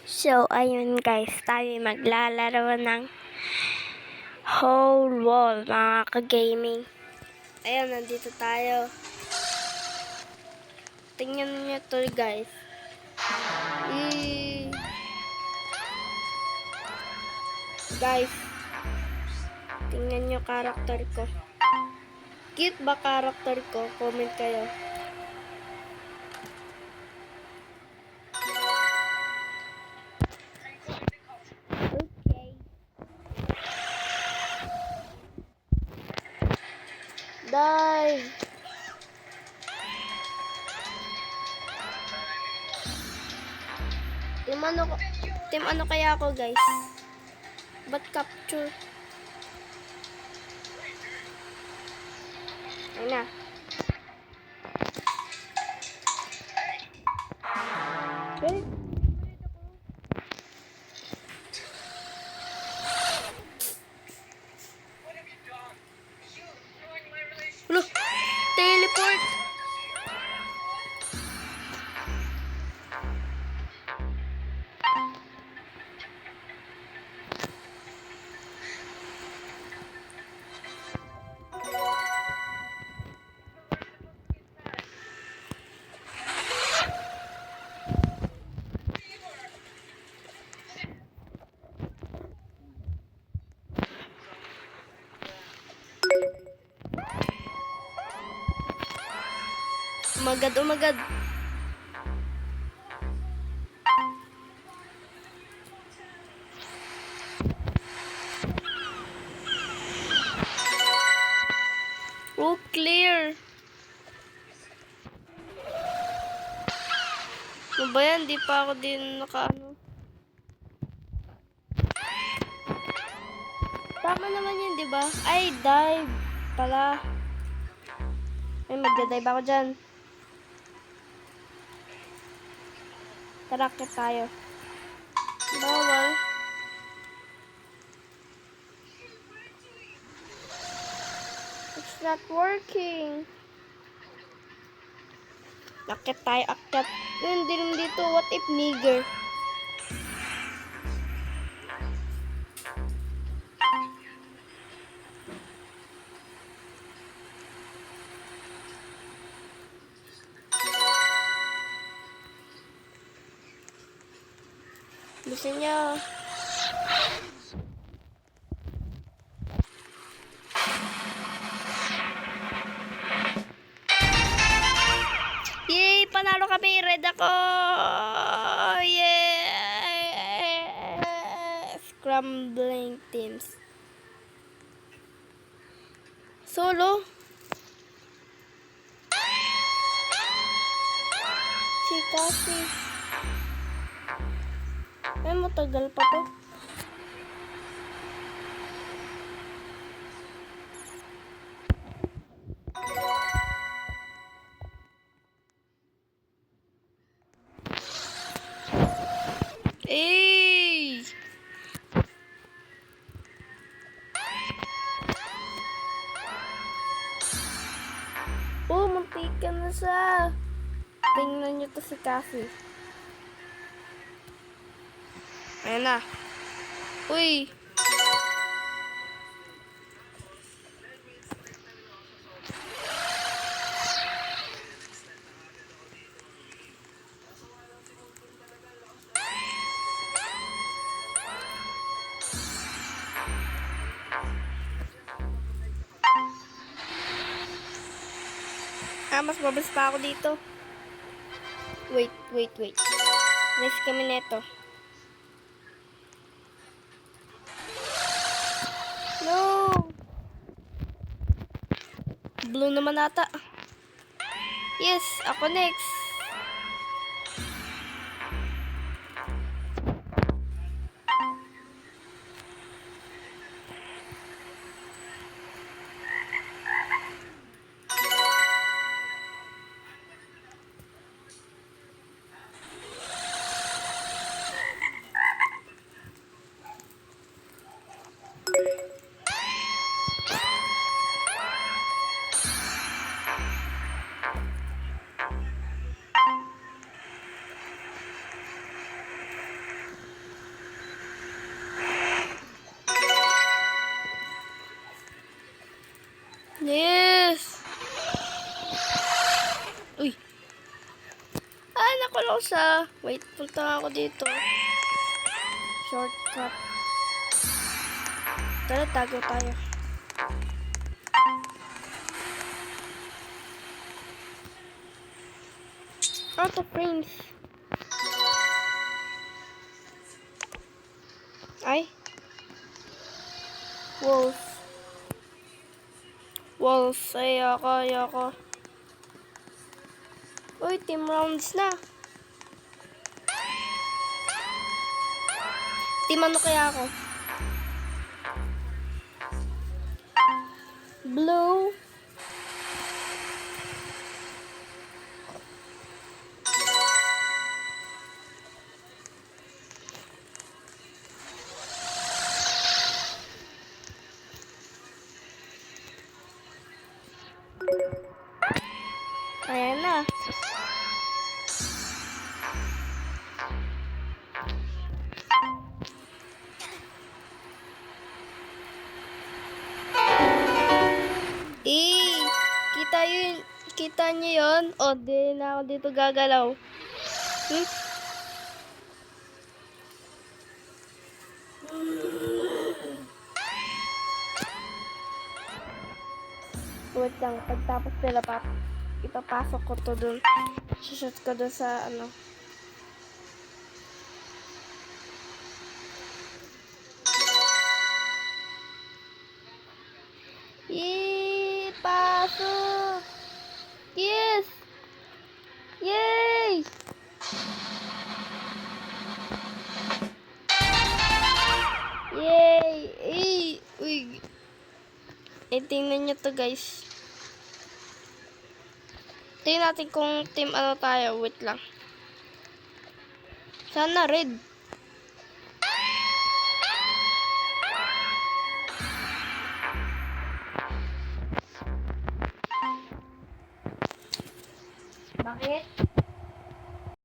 So, ayun guys, tayo maglalaro ng whole wall, mga ka-gaming. Ayun, nandito tayo. Tingnan nyo to guys. Guys, tingnan nyo karakter ko. Cute ba karakter ko? Comment kayo. Okay. Dive! Team ano kaya ako guys? Ba't capture? Ayun na. Okay. Look! Teleport! Oh my god. Oh, clear. Ano ba yan? Di pa ako din nakaano. Tama naman yun, di ba? Ay, dive pala. Ay, magda-dive ako dyan. Tarakit tayo. Bawal. It's not working. Akit tayo, akit. Yun, din dito. What if nigger? Gusto niya. Yay! Panalo kami! Red ako! Yeah! Scrambling teams. Solo? Si Coffee. Ay, matagal pa to. Hey! Oh, muntikan na siya. Tingnan nyo to si Cassie. Ayan na. Uy! Mas mabilis pa ako dito. Wait. Nice kami neto. No! Blue naman ata. Yes, ako next. gagalaw sa... Wait, punta ako dito. Shortcut. Tara, tago tayo. Out of frames. Ay. Wolf. Wolf. Ayoko. Uy, team rounds na. Team ano kaya ako? Blue. Ayan na. Kita niyo yun? O, di na ako dito gagalaw. Wait lang, pagtapos nila ipapasok ko to dun. Shoot ko dun sa ano. Yee! Pasok! Yes! Yay! Yay! Uy! Tingnan nyo to, guys. Tingnan natin kung team ano tayo. Wait lang. Sana red. Bakit?